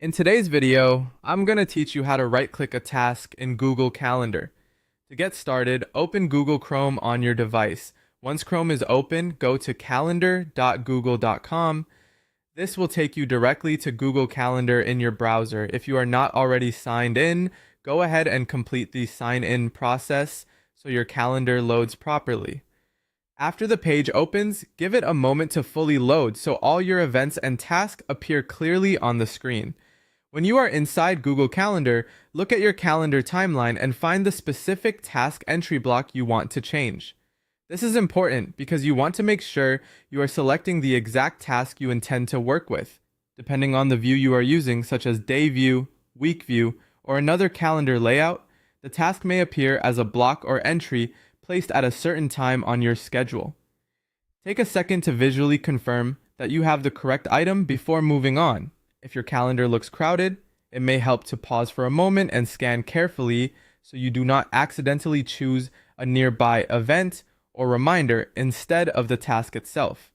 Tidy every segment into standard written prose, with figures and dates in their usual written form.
In today's video, I'm going to teach you how to right-click a task in Google Calendar. To get started, open Google Chrome on your device. Once Chrome is open, go to calendar.google.com. This will take you directly to Google Calendar in your browser. If you are not already signed in, go ahead and complete the sign-in process so your calendar loads properly. After the page opens, give it a moment to fully load so all your events and tasks appear clearly on the screen. When you are inside Google Calendar, look at your calendar timeline and find the specific task entry block you want to change. This is important because you want to make sure you are selecting the exact task you intend to work with. Depending on the view you are using, such as day view, week view, or another calendar layout, the task may appear as a block or entry placed at a certain time on your schedule. Take a second to visually confirm that you have the correct item before moving on. If your calendar looks crowded, it may help to pause for a moment and scan carefully so you do not accidentally choose a nearby event or reminder instead of the task itself.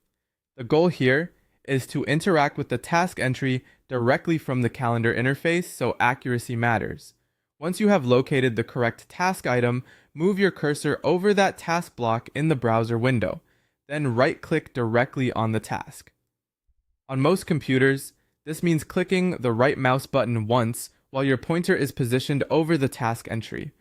The goal here is to interact with the task entry directly from the calendar interface, so accuracy matters. Once you have located the correct task item, move your cursor over that task block in the browser window. Then right-click directly on the task. On most computers, this means clicking the right mouse button once while your pointer is positioned over the task entry.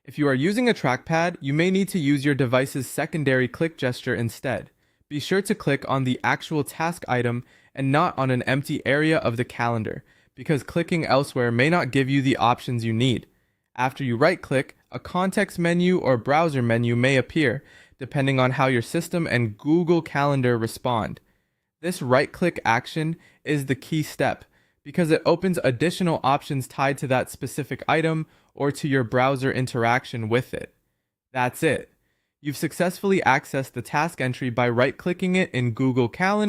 If you are using a trackpad, you may need to use your device's secondary click gesture instead. Be sure to click on the actual task item and not on an empty area of the calendar, because clicking elsewhere may not give you the options you need. After you right-click, a context menu or browser menu may appear, depending on how your system and Google Calendar respond. This right-click action is the key step because it opens additional options tied to that specific item or to your browser interaction with it. That's it. You've successfully accessed the task entry by right-clicking it in Google Calendar.